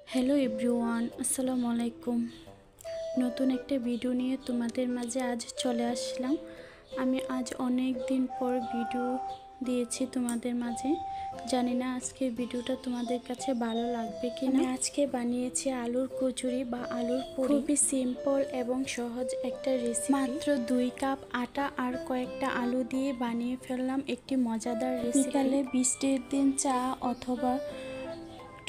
Hello everyone, আসসালামু আলাইকুম। নতুন একটা ভিডিও নিয়ে তোমাদের মাঝে আজ চলে আসলাম। আমি আজ অনেক দিন পর ভিডিও দিয়েছি তোমাদের মাঝে। জানি না আজকের ভিডিওটা তোমাদের কাছে ভালো লাগবে কিনা। আমি আজকে বানিয়েছি আলুর কচুরি বা আলুর পুরি। খুবই সিম্পল এবং সহজ একটা রেসিপি। মাত্র 2 কাপ আটা আর কয়েকটা আলু দিয়ে বানিয়ে ফেললাম একটি মজাদার রেসিপি। বিকালে বৃষ্টির দিন চা অথবা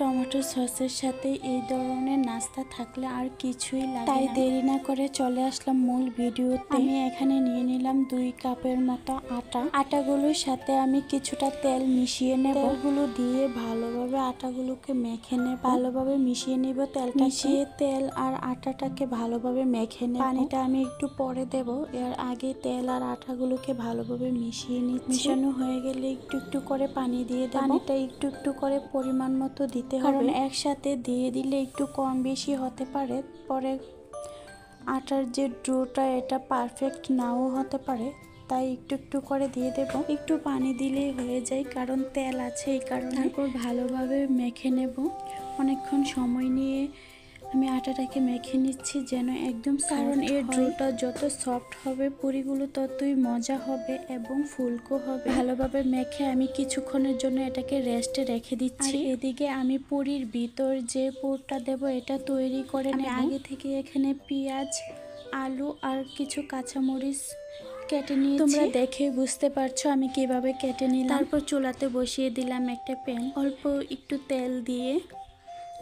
টমেটো সসের সাথে এই ধরনের নাস্তা থাকলে আর কিছুই লাগে না। তাই দেরি না করে চলে আসলাম মূল ভিডিওতে। আমি এখানে নিয়ে নিলাম 2 কাপের মতো আটা। আটাগুলোর সাথে আমি কিছুটা তেল মিশিয়ে নেব। তেলগুলো দিয়ে ভালোভাবে আটাগুলোকে মেখে নেব। ভালোভাবে মিশিয়ে নেব। তেলটা মিশিয়ে তেল আর আটাটাকে ভালোভাবে মেখে নেব। পানিটা আমি একটু পরে দেব। এর আগে তেল আর আটাগুলোকে ভালোভাবে মিশিয়ে নিচ্ছি। মিশানো হয়ে গেলে একটু একটু করে পানি দিয়ে দেব। পানিটা একটু একটু করে পরিমাণ মতো দিতে হবে, কারণ একসাথে দিয়ে দিলে একটু কম বেশি হতে পারে। পরে আটার যে ডোটা এটা পারফেক্ট নাও হতে পারে, তাই একটু একটু করে দিয়ে দেব। একটু পানি দিলেই হয়ে যায়, কারণ তেল আছে এই কারণে। তারপর ভালোভাবে মেখে নেব। অনেকক্ষণ সময় নিয়ে আমি আটাটাকে মেখে নিচ্ছি যেন একদম, কারণ এর ডোটা যত সফট হবে পুরিগুলো ততই মজা হবে এবং ফুলকো হবে। ভালোভাবে মেখে আমি কিছুক্ষণের জন্য এটাকে রেস্টে রেখে দিচ্ছি। এদিকে আমি পুরির ভিতর যে পুরটা দেব এটা তৈরি করে নেব। আগে থেকে এখানে পেঁয়াজ, আলু আর কিছু কাঁচামরিচ কেটে নিয়েছি। তোমরা দেখে বুঝতে পারছো আমি কিভাবে কেটে নিলাম। তারপর চুলাতে বসিয়ে দিলাম একটা প্যান। অল্প একটু তেল দিয়ে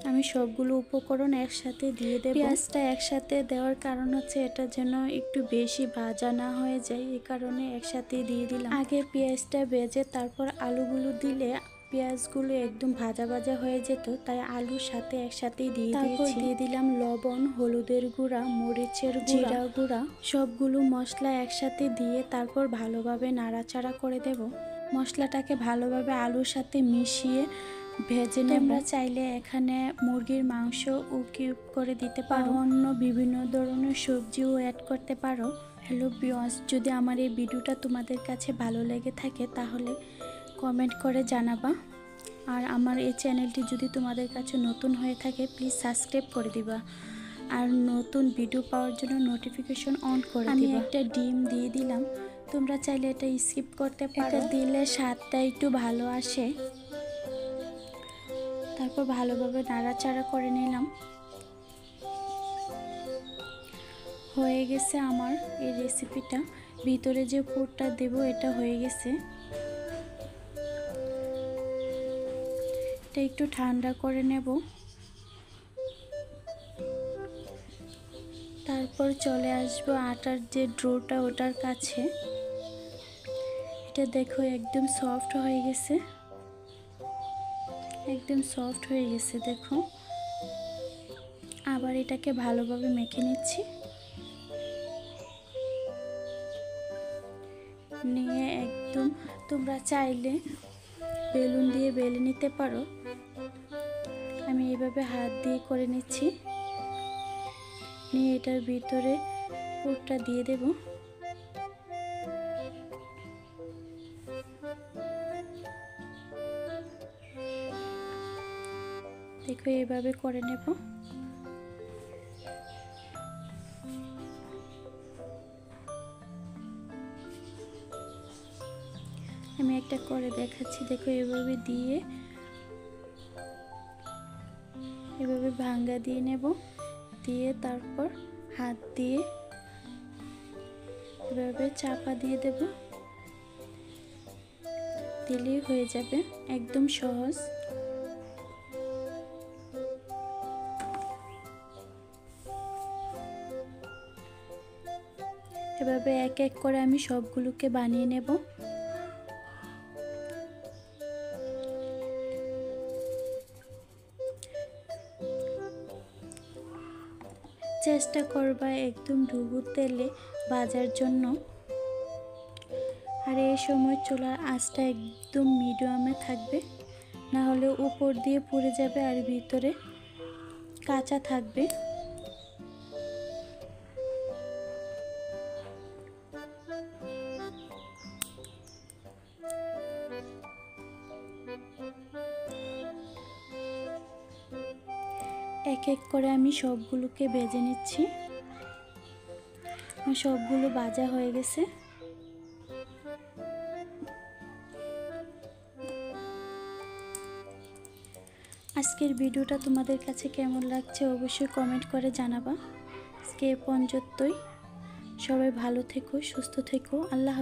আমি সবগুলো উপকরণ একসাথে দিয়ে দেব। পেঁয়াজটা একসাথে দেওয়ার কারণ হচ্ছে এটা যেন একটু বেশি ভাজা না হয়ে যায়, এই কারণে একসাথে দিয়ে দিলাম। আগে পেঁয়াজটা ভেজে তারপর আলুগুলো দিলে পেঁয়াজগুলো একদম ভাজা ভাজা হয়ে যেত, তাই আলুর সাথে একসাথেই দিয়ে দিয়েছি। তারপর দিয়ে দিলাম লবণ, হলুদের গুঁড়া, মরিচের গুঁড়া, জিরা গুঁড়া, সবগুলো মশলা একসাথে দিয়ে তারপর ভালোভাবে নাড়াচাড়া করে দেব। মশলাটাকে ভালোভাবে আলুর সাথে মিশিয়ে ভেজে নেব। তোমরা চাইলে এখানে মুরগির মাংস ও কিউব করে দিতে পারো, অন্য বিভিন্ন ধরনের সবজিও অ্যাড করতে পারো। হ্যালো ভিউয়ার্স, যদি আমার এই ভিডিওটা তোমাদের কাছে ভালো লেগে থাকে তাহলে কমেন্ট করে জানাবা। আর আমার এই চ্যানেলটি যদি তোমাদের কাছে নতুন হয়ে থাকে প্লিজ সাবস্ক্রাইব করে দিবা, আর নতুন ভিডিও পাওয়ার জন্য নোটিফিকেশন অন করে দিবা। আমি একটা ডিম দিয়ে দিলাম, তোমরা চাইলে এটা স্কিপ করতে পারো, এটা দিলে স্বাদটা একটু ভালো আসে। তারপর ভালোভাবে নাড়াচাড়া করে নিলাম। হয়ে গেছে আমার এই রেসিপিটা। ভিতরে যে পুরটা দেব এটা হয়ে গেছে। এটা একটু ঠান্ডা করে নেব। তারপর চলে আসবো আটার যে ডোটা ওটার কাছে। এটা দেখো একদম সফট হয়ে গেছে, একদম সফট হয়ে গেছে দেখো। আবার এটাকে ভালোভাবে মেখে নিচ্ছি। নিয়ে একদম তোমরা চাইলে বেলুন দিয়ে বেলে নিতে পারো। আমি এইভাবে হাত দিয়ে করে নিচ্ছি। নিয়ে এটার ভিতরে পুরটা দিয়ে দেব। দেখো এইভাবে করে নেব। আমি একটা করে দেখাচ্ছি, দেখো এভাবে দিয়ে এভাবে ভাঙ্গা দিয়ে নেব। দিয়ে তারপর হাত দিয়ে এভাবে চাপা দিয়ে দেব, দিলেই হয়ে যাবে। একদম সহজ। এভাবে এক এক করে আমি সবগুলোকে বানিয়ে নেব। চেষ্টা করবা একদম ডুবো তেলে ভাজার জন্য। আর এই সময় চুলার আঁচটা একদম মিডিয়ামে থাকবে, না হলে উপর দিয়ে পুড়ে যাবে আর ভিতরে কাঁচা থাকবে। এক এক করে আমি সবগুলোকে ভেজে নিচ্ছি। সবগুলো ভাজা হয়ে গেছে। আজকের ভিডিওটা তোমাদের কাছে কেমন লাগছে অবশ্যই কমেন্ট করে জানাবা। আজকে পর্যন্তই। সবাই ভালো থেকো, সুস্থ থেকো। আল্লাহ।